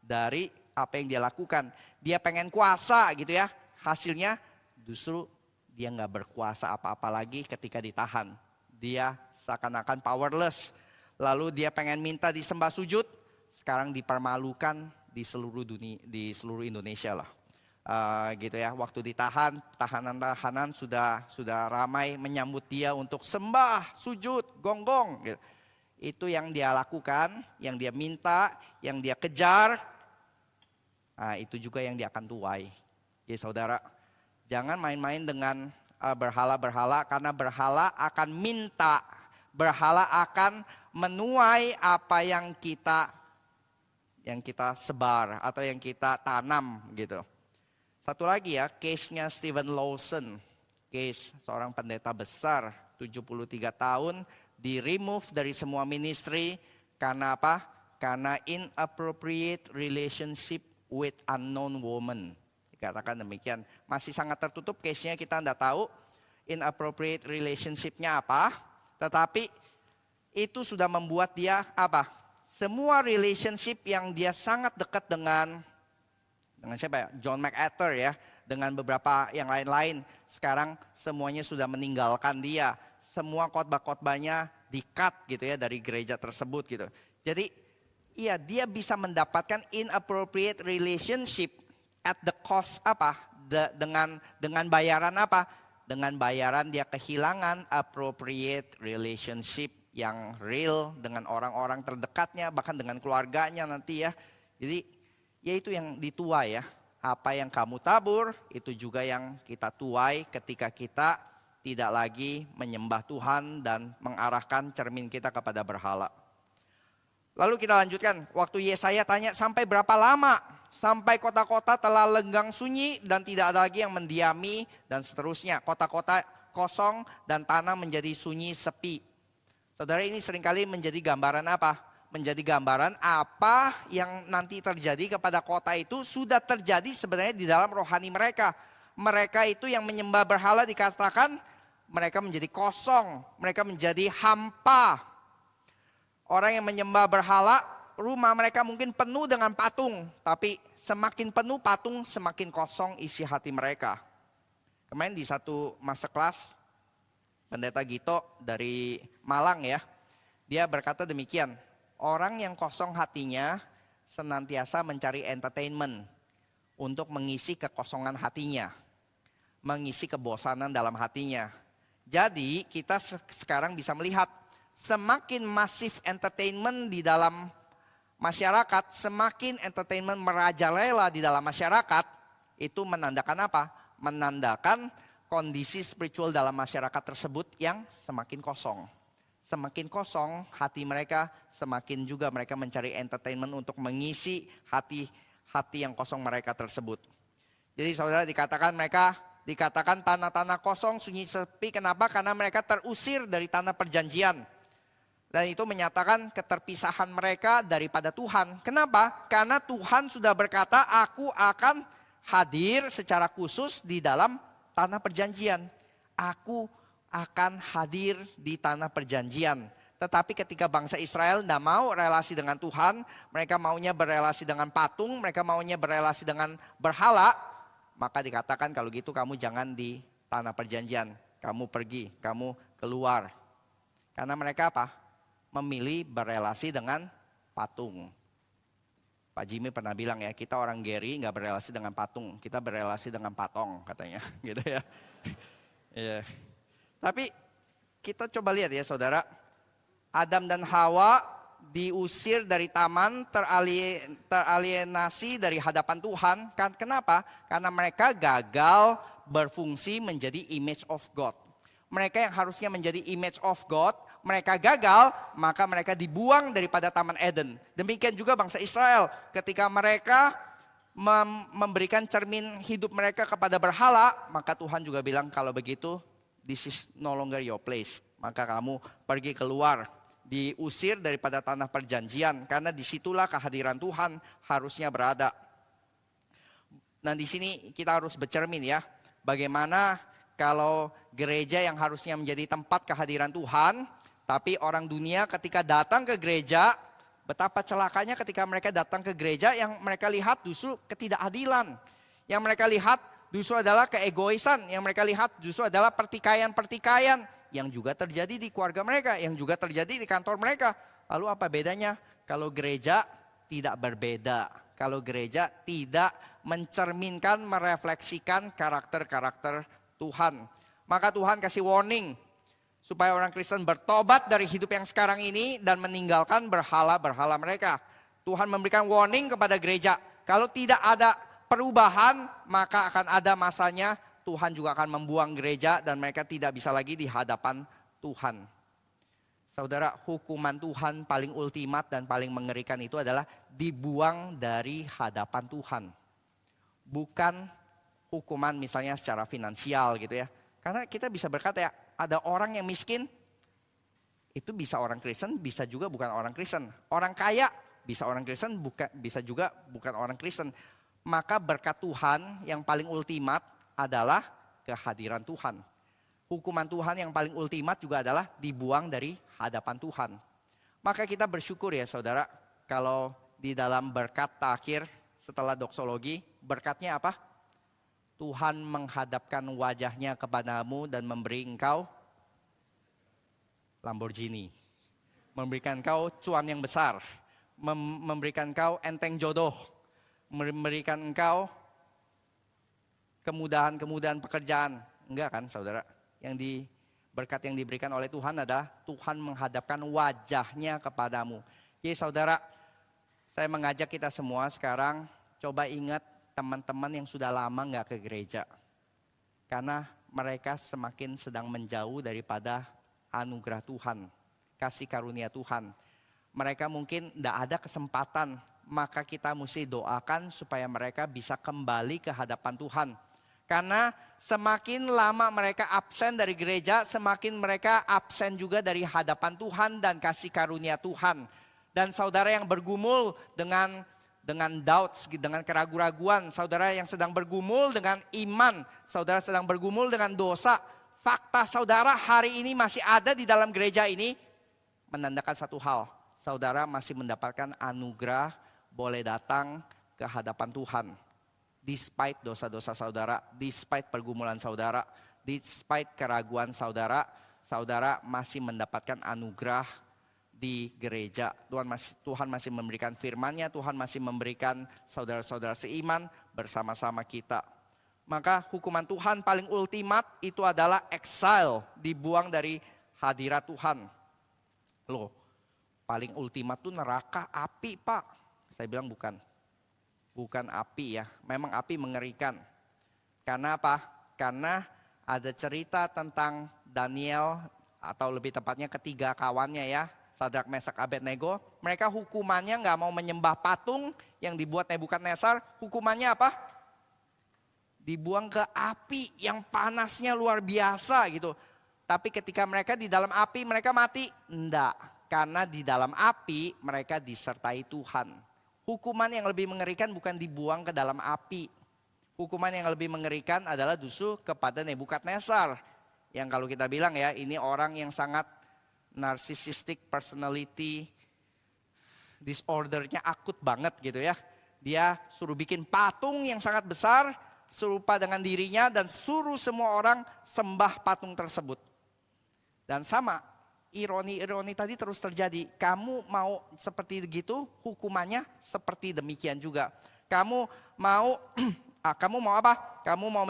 dari apa yang dia lakukan. Dia pengen kuasa gitu ya, hasilnya justru dia nggak berkuasa apa-apa lagi ketika ditahan. Dia seakan-akan powerless. Lalu dia pengen minta disembah sujud, sekarang dipermalukan di seluruh dunia, di seluruh Indonesia lah. Gitu ya, waktu ditahan, tahanan-tahanan sudah ramai menyambut dia untuk sembah, sujud, gonggong. Gitu. Itu yang dia lakukan, yang dia minta, yang dia kejar. Nah, itu juga yang dia akan tuai. Jadi saudara, jangan main-main dengan berhala-berhala, karena berhala akan minta, berhala akan menuai apa yang kita sebar atau yang kita tanam gitu. Satu lagi ya, case-nya Steven Lawson, case seorang pendeta besar, 73 tahun, di-remove dari semua ministry karena apa? Karena inappropriate relationship with unknown woman. Dikatakan demikian. Masih sangat tertutup case-nya, kita tidak tahu inappropriate relationship-nya apa. Tetapi itu sudah membuat dia apa? Semua relationship yang dia sangat dekat dengan siapa ya? John MacArthur ya. Dengan beberapa yang lain-lain. Sekarang semuanya sudah meninggalkan dia. Semua khotbah-khotbahnya di-cut gitu ya dari gereja tersebut gitu. Jadi iya, dia bisa mendapatkan inappropriate relationship at the cost apa? Dengan bayaran apa? Dengan bayaran dia kehilangan appropriate relationship yang real dengan orang-orang terdekatnya, bahkan dengan keluarganya nanti ya. Jadi ya itu yang dituai ya. Apa yang kamu tabur, itu juga yang kita tuai ketika kita tidak lagi menyembah Tuhan dan mengarahkan cermin kita kepada berhala. Lalu kita lanjutkan, waktu Yesaya tanya sampai berapa lama? Sampai kota-kota telah lenggang sunyi dan tidak ada lagi yang mendiami dan seterusnya. Kota-kota kosong dan tanah menjadi sunyi sepi. Saudara, ini seringkali menjadi gambaran apa? Menjadi gambaran apa yang nanti terjadi kepada kota itu sudah terjadi sebenarnya di dalam rohani mereka. Mereka itu yang menyembah berhala dikatakan mereka menjadi kosong, mereka menjadi hampa. Orang yang menyembah berhala, rumah mereka mungkin penuh dengan patung. Tapi semakin penuh patung, semakin kosong isi hati mereka. Kemarin di satu masa kelas, Pendeta Gito dari Malang ya. Dia berkata demikian, orang yang kosong hatinya senantiasa mencari entertainment untuk mengisi kekosongan hatinya. Mengisi kebosanan dalam hatinya. Jadi kita sekarang bisa melihat, semakin masif entertainment di dalam masyarakat, semakin entertainment merajalela di dalam masyarakat, itu menandakan apa? Menandakan kondisi spiritual dalam masyarakat tersebut yang semakin kosong. Semakin kosong hati mereka, semakin juga mereka mencari entertainment untuk mengisi hati yang kosong mereka tersebut. Jadi saudara, dikatakan tanah-tanah kosong, sunyi sepi. Kenapa? Karena mereka terusir dari tanah perjanjian. Dan itu menyatakan keterpisahan mereka daripada Tuhan. Kenapa? Karena Tuhan sudah berkata, aku akan hadir secara khusus di dalam tanah perjanjian. Aku akan hadir di tanah perjanjian. Tetapi ketika bangsa Israel tidak mau relasi dengan Tuhan, mereka maunya berelasi dengan patung, mereka maunya berelasi dengan berhala, maka dikatakan kalau gitu kamu jangan di tanah perjanjian. Kamu pergi, kamu keluar. Karena mereka apa? Memilih berelasi dengan patung. Pak Jimmy pernah bilang ya, kita orang Geri nggak berelasi dengan patung, kita berelasi dengan patong katanya, gitu ya. Yeah. Tapi kita coba lihat ya saudara, Adam dan Hawa diusir dari taman, teralienasi dari hadapan Tuhan. Kenapa? Karena mereka gagal berfungsi menjadi image of God. Mereka yang harusnya menjadi image of God, mereka gagal, maka mereka dibuang daripada Taman Eden. Demikian juga bangsa Israel, ketika mereka memberikan cermin hidup mereka kepada berhala, maka Tuhan juga bilang kalau begitu, this is no longer your place. Maka kamu pergi keluar, diusir daripada tanah perjanjian, karena disitulah kehadiran Tuhan harusnya berada. Nah di sini kita harus bercermin ya, bagaimana kalau gereja yang harusnya menjadi tempat kehadiran Tuhan, tapi orang dunia ketika datang ke gereja, betapa celakanya ketika mereka datang ke gereja yang mereka lihat justru ketidakadilan. Yang mereka lihat justru adalah keegoisan, yang mereka lihat justru adalah pertikaian-pertikaian yang juga terjadi di keluarga mereka, yang juga terjadi di kantor mereka. Lalu apa bedanya? Kalau gereja tidak berbeda, kalau gereja tidak mencerminkan, merefleksikan karakter-karakter Tuhan. Maka Tuhan kasih warning supaya orang Kristen bertobat dari hidup yang sekarang ini dan meninggalkan berhala-berhala mereka. Tuhan memberikan warning kepada gereja, kalau tidak ada perubahan maka akan ada masanya Tuhan juga akan membuang gereja dan mereka tidak bisa lagi di hadapan Tuhan. Saudara, hukuman Tuhan paling ultimat dan paling mengerikan itu adalah dibuang dari hadapan Tuhan. Bukan hukuman misalnya secara finansial gitu ya. Karena kita bisa berkata ya, ada orang yang miskin, itu bisa orang Kristen, bisa juga bukan orang Kristen. Orang kaya, bisa orang Kristen, bisa juga bukan orang Kristen. Maka berkat Tuhan yang paling ultimat adalah kehadiran Tuhan. Hukuman Tuhan yang paling ultimat juga adalah dibuang dari hadapan Tuhan. Maka kita bersyukur ya saudara, kalau di dalam berkat takhir setelah doksologi, berkatnya apa? Tuhan menghadapkan wajahnya kepadamu dan memberi engkau Lamborghini. Memberikan engkau cuan yang besar. Memberikan engkau enteng jodoh. Memberikan engkau kemudahan-kemudahan pekerjaan. Enggak kan saudara? Berkat yang diberikan oleh Tuhan adalah Tuhan menghadapkan wajahnya kepadamu. Jadi saudara, saya mengajak kita semua sekarang coba ingat teman-teman yang sudah lama nggak ke gereja. Karena mereka semakin sedang menjauh daripada anugerah Tuhan, kasih karunia Tuhan. mereka mungkin tidak ada kesempatan, maka kita mesti doakan supaya mereka bisa kembali ke hadapan Tuhan. Karena semakin lama mereka absen dari gereja, semakin mereka absen juga dari hadapan Tuhan dan kasih karunia Tuhan. Dan saudara yang bergumul dengan doubts, dengan keraguan-raguan, saudara yang sedang bergumul dengan iman, saudara sedang bergumul dengan dosa, fakta saudara hari ini masih ada di dalam gereja ini, menandakan satu hal, saudara masih mendapatkan anugerah, boleh datang ke hadapan Tuhan. Despite dosa-dosa saudara, despite pergumulan saudara, despite keraguan saudara, saudara masih mendapatkan anugerah di gereja. Tuhan masih memberikan firman-Nya, Tuhan masih memberikan saudara-saudara seiman bersama-sama kita. Maka hukuman Tuhan paling ultimat itu adalah exile, dibuang dari hadirat Tuhan. Loh, paling ultimat itu neraka, api Pak. Saya bilang bukan. Bukan api ya, memang api mengerikan. Karena apa? Karena ada cerita tentang Daniel, atau lebih tepatnya ketiga kawannya ya, Sadrak, Mesak, Abednego. Mereka hukumannya nggak mau menyembah patung yang dibuat Nebukadnezar. Hukumannya apa? Dibuang ke api yang panasnya luar biasa gitu. Tapi ketika mereka di dalam api, mereka mati? Enggak, karena di dalam api mereka disertai Tuhan. Hukuman yang lebih mengerikan bukan dibuang ke dalam api. Hukuman yang lebih mengerikan adalah justru kepada Nebukadnezar. Yang kalau kita bilang ya, ini orang yang sangat narcissistic personality disordernya akut banget gitu ya. Dia suruh bikin patung yang sangat besar, serupa dengan dirinya, dan suruh semua orang sembah patung tersebut. Dan sama, ironi-ironi tadi terus terjadi. Kamu mau seperti begitu, hukumannya seperti demikian juga. Kamu mau apa? Kamu mau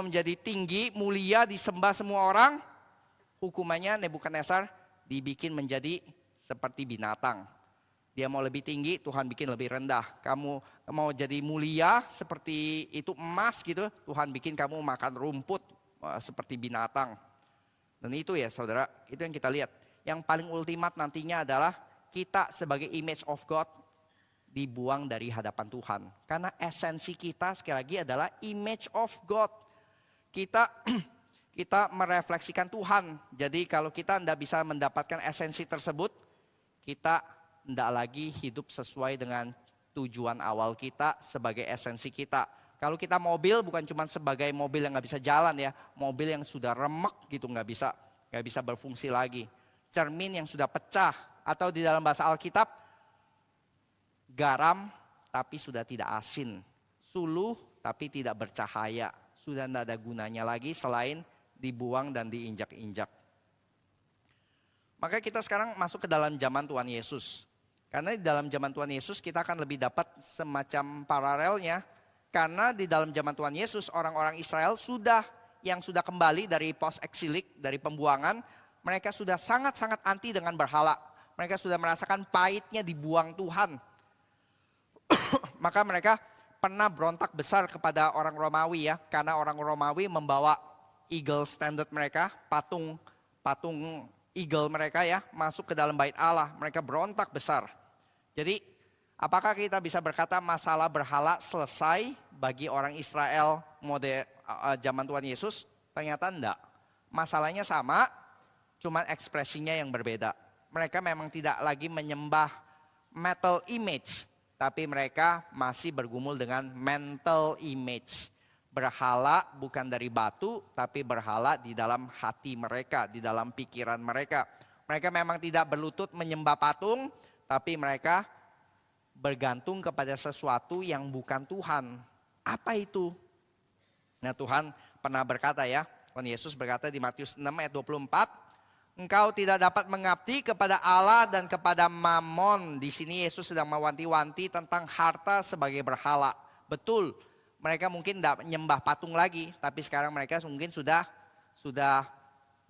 menjadi tinggi, mulia, disembah semua orang. Hukumannya Nebukadnezar dibikin menjadi seperti binatang. Dia mau lebih tinggi, Tuhan bikin lebih rendah. Kamu mau jadi mulia seperti itu emas gitu, Tuhan bikin kamu makan rumput seperti binatang. Dan itu ya saudara, itu yang kita lihat. Yang paling ultimat nantinya adalah kita sebagai image of God dibuang dari hadapan Tuhan. Karena esensi kita sekali lagi adalah image of God. Kita merefleksikan Tuhan. Jadi kalau kita tidak bisa mendapatkan esensi tersebut, kita tidak lagi hidup sesuai dengan tujuan awal kita sebagai esensi kita. Kalau kita mobil bukan cuma sebagai mobil yang nggak bisa jalan ya, mobil yang sudah remek gitu nggak bisa berfungsi lagi. Cermin yang sudah pecah, atau di dalam bahasa Alkitab garam tapi sudah tidak asin, suluh tapi tidak bercahaya, sudah tidak ada gunanya lagi selain dibuang dan diinjak-injak. Maka kita sekarang masuk ke dalam zaman Tuhan Yesus. Karena di dalam zaman Tuhan Yesus kita akan lebih dapat semacam paralelnya. Karena di dalam zaman Tuhan Yesus orang-orang Israel yang sudah kembali dari post-eksilik, dari pembuangan, mereka sudah sangat-sangat anti dengan berhala. Mereka sudah merasakan pahitnya dibuang Tuhan. Maka mereka pernah berontak besar kepada orang Romawi ya. Karena orang Romawi membawa eagle standard mereka, patung eagle mereka ya, masuk ke dalam bait Allah. Mereka berontak besar. Jadi apakah kita bisa berkata masalah berhala selesai bagi orang Israel zaman Tuhan Yesus? Ternyata enggak. Masalahnya sama, cuman ekspresinya yang berbeda. Mereka memang tidak lagi menyembah metal image, tapi mereka masih bergumul dengan mental image. Berhala bukan dari batu, tapi berhala di dalam hati mereka, di dalam pikiran mereka. Mereka memang tidak berlutut menyembah patung, tapi mereka bergantung kepada sesuatu yang bukan Tuhan. Apa itu? Nah Tuhan pernah berkata ya, Tuhan Yesus berkata di Matius 6 ayat 24, engkau tidak dapat mengabdi kepada Allah dan kepada Mammon. Di sini Yesus sedang mewanti-wanti tentang harta sebagai berhala. Betul, mereka mungkin tidak menyembah patung lagi, tapi sekarang mereka mungkin sudah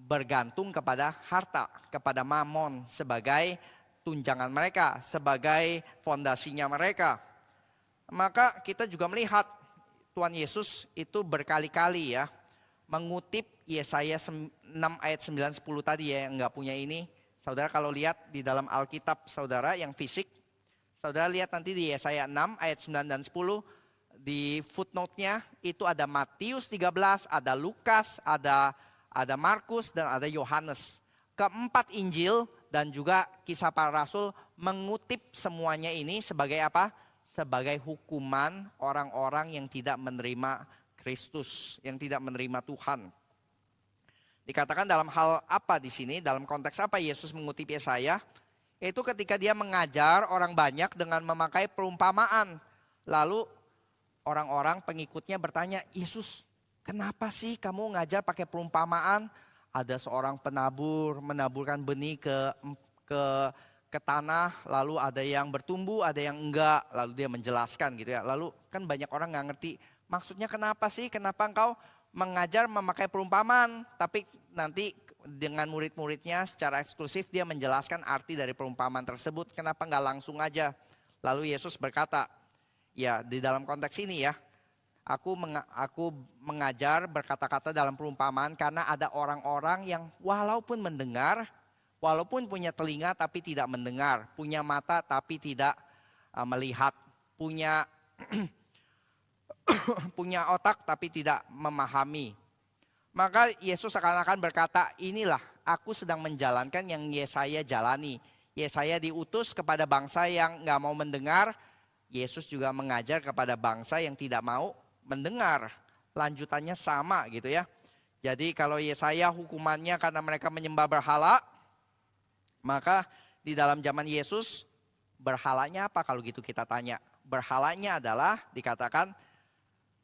bergantung kepada harta, kepada Mammon sebagai tunjangan mereka, sebagai fondasinya mereka. Maka kita juga melihat Tuhan Yesus itu berkali-kali ya mengutip Yesaya 6 ayat 9-10 tadi ya, yang nggak punya ini. Saudara kalau lihat di dalam Alkitab saudara yang fisik, saudara lihat nanti di Yesaya 6 ayat 9 dan 10, di footnote-nya itu ada Matius 13, ada Lukas, ada Markus, dan ada Yohanes. Keempat Injil dan juga kisah para rasul mengutip semuanya ini sebagai apa? Sebagai hukuman orang-orang yang tidak menerima Kristus, yang tidak menerima Tuhan. Dikatakan dalam hal apa di sini, dalam konteks apa Yesus mengutip Yesaya? Yaitu ketika dia mengajar orang banyak dengan memakai perumpamaan. Lalu orang-orang pengikutnya bertanya, Yesus, kenapa sih kamu ngajar pakai perumpamaan? Ada seorang penabur menaburkan benih ke tanah, lalu ada yang bertumbuh, ada yang enggak, lalu dia menjelaskan gitu ya. Lalu kan banyak orang nggak ngerti, maksudnya kenapa sih? Kenapa engkau mengajar memakai perumpamaan? Tapi nanti dengan murid-muridnya secara eksklusif dia menjelaskan arti dari perumpamaan tersebut. Kenapa nggak langsung aja? Lalu Yesus berkata, ya di dalam konteks ini ya, aku mengajar berkata-kata dalam perumpamaan karena ada orang-orang yang walaupun mendengar, walaupun punya telinga tapi tidak mendengar, punya mata tapi tidak melihat, punya punya otak tapi tidak memahami. Maka Yesus seakan-akan berkata, inilah aku sedang menjalankan yang Yesaya jalani. Yesaya diutus kepada bangsa yang gak mau mendengar, Yesus juga mengajar kepada bangsa yang tidak mau mendengar. Lanjutannya sama gitu ya. Jadi kalau Yesaya hukumannya karena mereka menyembah berhala, maka di dalam zaman Yesus berhalanya apa kalau gitu kita tanya? Berhalanya adalah dikatakan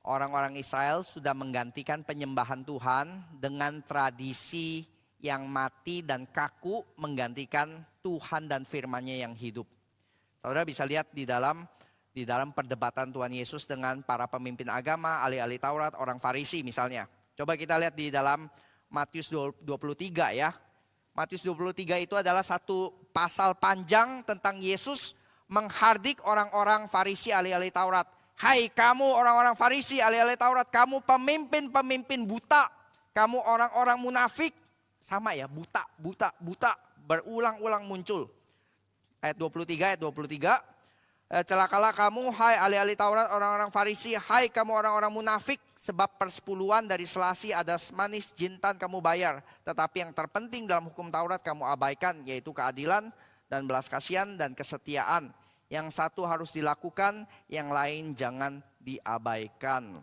orang-orang Israel sudah menggantikan penyembahan Tuhan dengan tradisi yang mati dan kaku menggantikan Tuhan dan firman-Nya yang hidup. Saudara bisa lihat di dalam perdebatan Tuhan Yesus dengan para pemimpin agama, ahli-ahli Taurat, orang Farisi misalnya. Coba kita lihat di dalam Matius 23 ya. Matius 23 itu adalah satu pasal panjang tentang Yesus menghardik orang-orang Farisi, ahli-ahli Taurat. Hai kamu orang-orang Farisi, ahli-ahli Taurat, kamu pemimpin buta, kamu orang-orang munafik. Sama ya, buta, berulang-ulang muncul. Ayat 23. Celakalah kamu, hai ahli-ahli Taurat, orang-orang Farisi, hai kamu orang-orang munafik, sebab persepuluhan dari selasi adas manis jintan kamu bayar. Tetapi yang terpenting dalam hukum Taurat kamu abaikan, yaitu keadilan dan belas kasihan dan kesetiaan. Yang satu harus dilakukan, yang lain jangan diabaikan.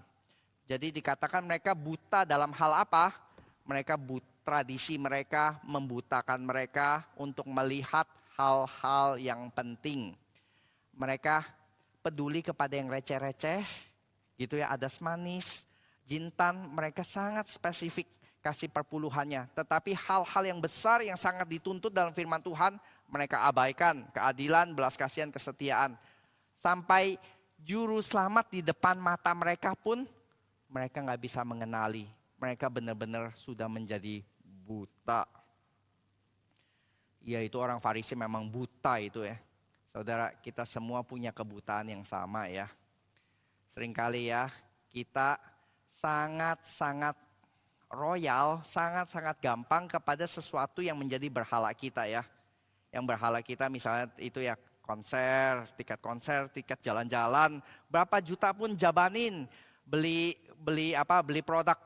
Jadi dikatakan mereka buta dalam hal apa? Mereka tradisi mereka membutakan mereka untuk melihat hal-hal yang penting. Mereka peduli kepada yang receh-receh, gitu ya, adas manis, jintan, mereka sangat spesifik kasih perpuluhannya. Tetapi hal-hal yang besar yang sangat dituntut dalam firman Tuhan, mereka abaikan. Keadilan, belas kasihan, kesetiaan. Sampai juru selamat di depan mata mereka pun, mereka gak bisa mengenali. Mereka benar-benar sudah menjadi buta. Ya itu orang Farisi memang buta itu ya. Saudara, kita semua punya kebutaan yang sama ya. Seringkali ya, kita sangat-sangat royal, sangat-sangat gampang kepada sesuatu yang menjadi berhala kita ya. Yang berhala kita misalnya itu ya konser, tiket jalan-jalan, berapa juta pun jabanin. Beli produk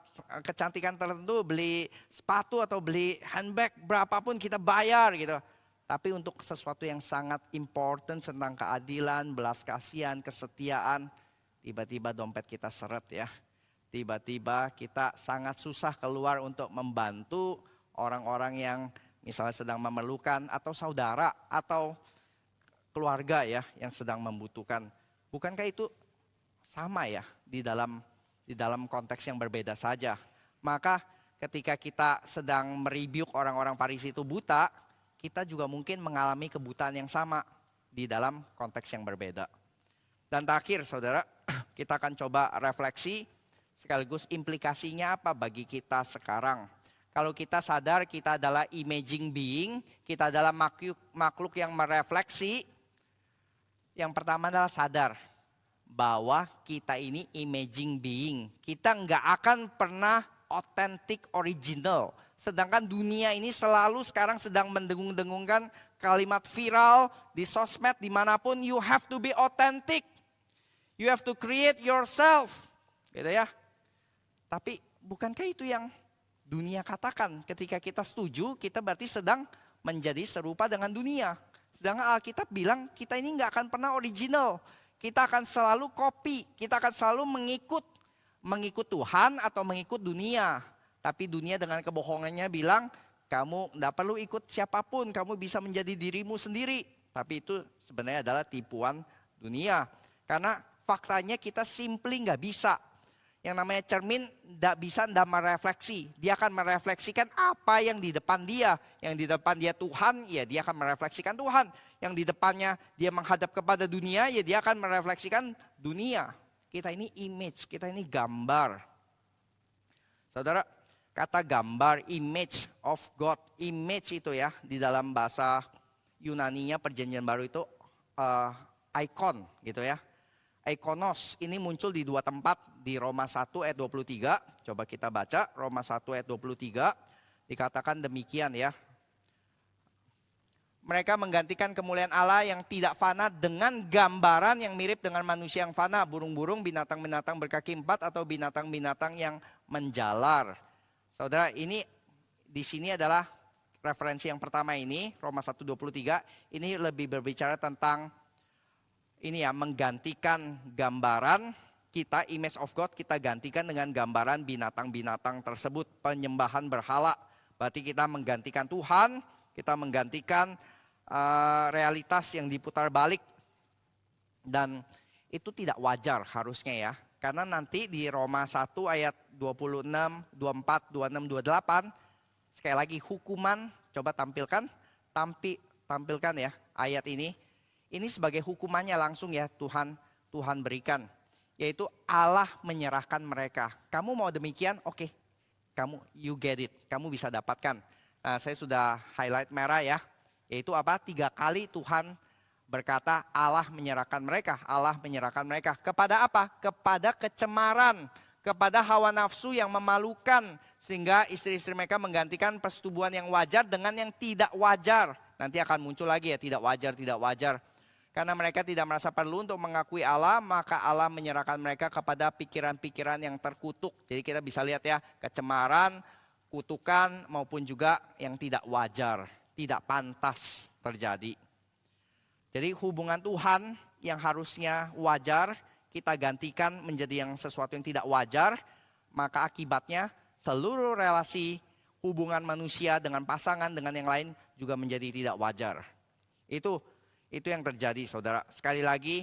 kecantikan tertentu, beli sepatu atau beli handbag, berapapun kita bayar gitu. Tapi untuk sesuatu yang sangat important tentang keadilan, belas kasihan, kesetiaan, tiba-tiba dompet kita seret ya. Tiba-tiba kita sangat susah keluar untuk membantu orang-orang yang misalnya sedang memerlukan atau saudara atau keluarga ya yang sedang membutuhkan. Bukankah itu sama ya di dalam konteks yang berbeda saja. Maka ketika kita sedang merebuke orang-orang Farisi itu buta, kita juga mungkin mengalami kebutaan yang sama di dalam konteks yang berbeda. Dan terakhir saudara, kita akan coba refleksi sekaligus implikasinya apa bagi kita sekarang. Kalau kita sadar kita adalah imaging being, kita adalah makhluk yang merefleksi, yang pertama adalah sadar bahwa kita ini imaging being. Kita nggak akan pernah authentic original. Sedangkan dunia ini selalu sekarang sedang mendengung-dengungkan kalimat viral di sosmed dimanapun, you have to be authentic. You have to create yourself. Gitu ya. Tapi bukankah itu yang dunia katakan? Ketika kita setuju, kita berarti sedang menjadi serupa dengan dunia. Sedangkan Alkitab bilang kita ini nggak akan pernah original. Kita akan selalu copy, kita akan selalu mengikut Tuhan atau mengikut dunia. Tapi dunia dengan kebohongannya bilang, kamu tidak perlu ikut siapapun, kamu bisa menjadi dirimu sendiri. Tapi itu sebenarnya adalah tipuan dunia. Karena faktanya kita simply nggak bisa. Yang namanya cermin tidak merefleksi. Dia akan merefleksikan apa yang di depan dia. Yang di depan dia Tuhan, ya dia akan merefleksikan Tuhan. Yang di depannya dia menghadap kepada dunia, ya dia akan merefleksikan dunia. Kita ini image, kita ini gambar. Saudara, kata gambar, image of God. Image itu ya, di dalam bahasa Yunaninya perjanjian baru itu icon gitu ya. Ikonos ini muncul di dua tempat di Roma 1 ayat 23. Coba kita baca Roma 1 ayat 23. Dikatakan demikian ya. Mereka menggantikan kemuliaan Allah yang tidak fana dengan gambaran yang mirip dengan manusia yang fana. Burung-burung, binatang-binatang berkaki empat atau binatang-binatang yang menjalar. Saudara, ini di sini adalah referensi yang pertama ini, Roma 1:23. Ini lebih berbicara tentang ini ya, menggantikan gambaran kita, image of God, kita gantikan dengan gambaran binatang-binatang tersebut, penyembahan berhala. Berarti kita menggantikan Tuhan, kita menggantikan realitas yang diputar balik. Dan itu tidak wajar harusnya ya. Karena nanti di Roma 1 ayat 26, 24, 26, 28, sekali lagi hukuman, coba tampilkan ya ayat ini. Ini sebagai hukumannya langsung ya Tuhan berikan. Yaitu Allah menyerahkan mereka. Kamu mau demikian? Oke. Kamu you get it. Kamu bisa dapatkan. Nah, saya sudah highlight merah ya. Yaitu apa? 3 kali Tuhan berkata Allah menyerahkan mereka. Allah menyerahkan mereka. Kepada apa? Kepada kecemaran. Kepada hawa nafsu yang memalukan. Sehingga istri-istri mereka menggantikan persetubuhan yang wajar dengan yang tidak wajar. Nanti akan muncul lagi ya tidak wajar. Karena mereka tidak merasa perlu untuk mengakui Allah, maka Allah menyerahkan mereka kepada pikiran-pikiran yang terkutuk. Jadi kita bisa lihat ya, kecemaran, kutukan maupun juga yang tidak wajar, tidak pantas terjadi. Jadi hubungan Tuhan yang harusnya wajar, kita gantikan menjadi yang sesuatu yang tidak wajar, maka akibatnya seluruh relasi hubungan manusia dengan pasangan, dengan yang lain juga menjadi tidak wajar. Itu yang terjadi saudara. Sekali lagi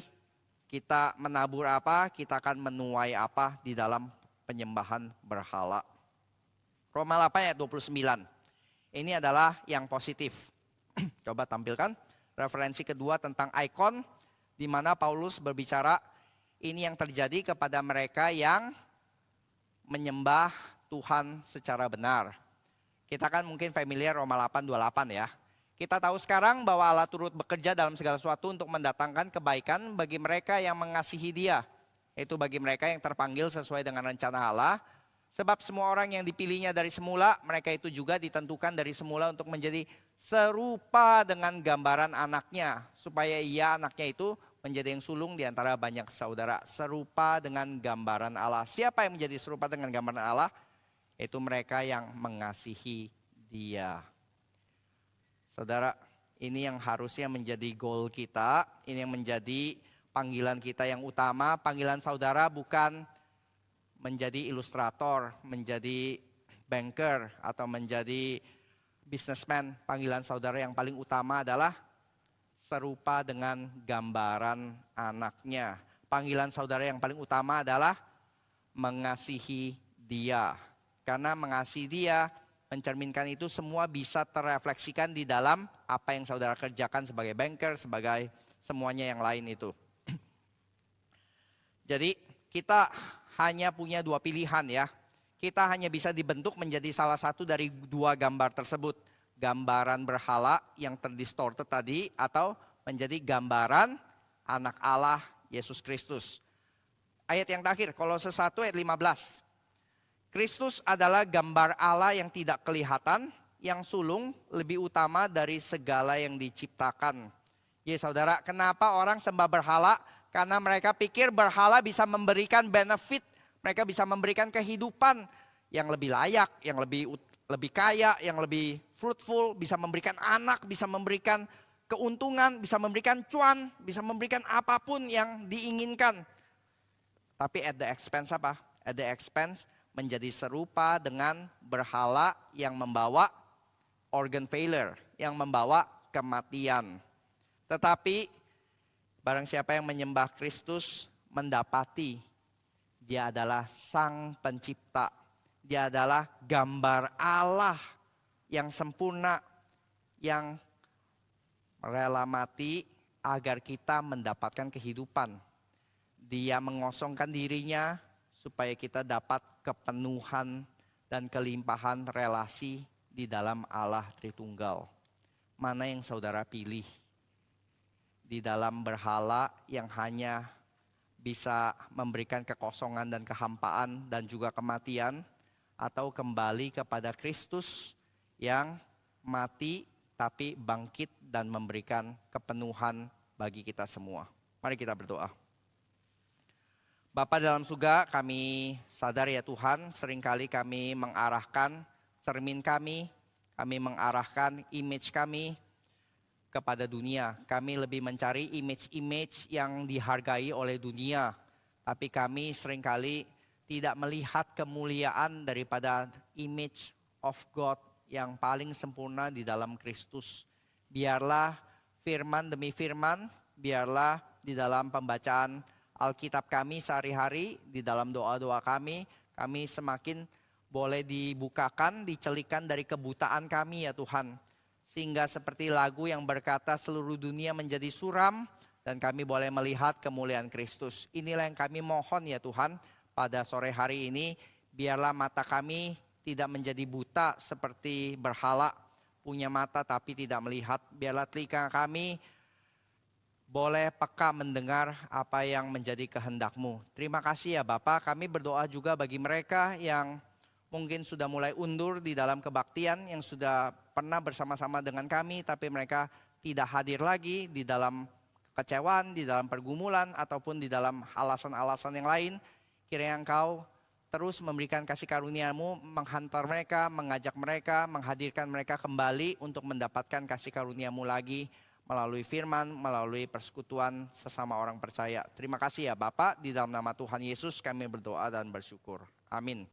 kita menabur apa, kita akan menuai apa di dalam penyembahan berhala. Roma 8 ayat 29. Ini adalah yang positif. Coba tampilkan referensi kedua tentang ikon, di mana Paulus berbicara ini yang terjadi kepada mereka yang menyembah Tuhan secara benar. Kita kan mungkin familiar Roma 8:28 ya. Kita tahu sekarang bahwa Allah turut bekerja dalam segala sesuatu untuk mendatangkan kebaikan bagi mereka yang mengasihi Dia. Itu bagi mereka yang terpanggil sesuai dengan rencana Allah. Sebab semua orang yang dipilihnya dari semula, mereka itu juga ditentukan dari semula untuk menjadi serupa dengan gambaran anaknya. Supaya ia anaknya itu menjadi yang sulung di antara banyak saudara. Serupa dengan gambaran Allah. Siapa yang menjadi serupa dengan gambaran Allah? Itu mereka yang mengasihi Dia. Saudara, ini yang harusnya menjadi goal kita, ini yang menjadi panggilan kita yang utama. Panggilan saudara bukan menjadi ilustrator, menjadi banker, atau menjadi businessman. Panggilan saudara yang paling utama adalah serupa dengan gambaran anaknya. Panggilan saudara yang paling utama adalah mengasihi Dia. Karena mengasihi Dia, mencerminkan itu semua bisa terrefleksikan di dalam apa yang saudara kerjakan sebagai banker, sebagai semuanya yang lain itu. Jadi kita hanya punya 2 pilihan ya. Kita hanya bisa dibentuk menjadi salah satu dari 2 gambar tersebut. Gambaran berhala yang terdistorted tadi, atau menjadi gambaran anak Allah Yesus Kristus. Ayat yang terakhir, Kolose 1 ayat 15. Kristus adalah gambar Allah yang tidak kelihatan, yang sulung lebih utama dari segala yang diciptakan. Ya saudara, kenapa orang sembah berhala? Karena mereka pikir berhala bisa memberikan benefit, mereka bisa memberikan kehidupan yang lebih layak, yang lebih kaya, yang lebih fruitful, bisa memberikan anak, bisa memberikan keuntungan, bisa memberikan cuan, bisa memberikan apapun yang diinginkan. Tapi at the expense apa? At the expense menjadi serupa dengan berhala yang membawa organ failure, yang membawa kematian. Tetapi barang siapa yang menyembah Kristus mendapati dia adalah Sang Pencipta. Dia adalah gambar Allah yang sempurna, yang rela mati agar kita mendapatkan kehidupan. Dia mengosongkan dirinya supaya kita dapat kepenuhan dan kelimpahan relasi di dalam Allah Tritunggal. Mana yang saudara pilih? Di dalam berhala yang hanya bisa memberikan kekosongan dan kehampaan dan juga kematian, atau kembali kepada Kristus yang mati tapi bangkit dan memberikan kepenuhan bagi kita semua. Mari kita berdoa. Bapa dalam surga, kami sadar ya Tuhan, seringkali kami mengarahkan cermin kami mengarahkan image kami kepada dunia. Kami lebih mencari image-image yang dihargai oleh dunia. Tapi kami seringkali tidak melihat kemuliaan daripada image of God yang paling sempurna di dalam Kristus. Biarlah firman demi firman, biarlah di dalam pembacaan Alkitab kami sehari-hari, di dalam doa-doa kami semakin boleh dibukakan, dicelikan dari kebutaan kami ya Tuhan. Sehingga seperti lagu yang berkata seluruh dunia menjadi suram dan kami boleh melihat kemuliaan Kristus. Inilah yang kami mohon ya Tuhan pada sore hari ini. Biarlah mata kami tidak menjadi buta seperti berhala, punya mata tapi tidak melihat. Biarlah telinga kami boleh peka mendengar apa yang menjadi kehendak-Mu. Terima kasih ya Bapa. Kami berdoa juga bagi mereka yang mungkin sudah mulai undur di dalam kebaktian, yang sudah pernah bersama-sama dengan kami, tapi mereka tidak hadir lagi di dalam kekecewaan, di dalam pergumulan, ataupun di dalam alasan-alasan yang lain. Kiranya Engkau terus memberikan kasih karunia-Mu, menghantar mereka, mengajak mereka, menghadirkan mereka kembali untuk mendapatkan kasih karunia-Mu lagi, melalui firman, melalui persekutuan sesama orang percaya. Terima kasih ya Bapak, di dalam nama Tuhan Yesus kami berdoa dan bersyukur. Amin.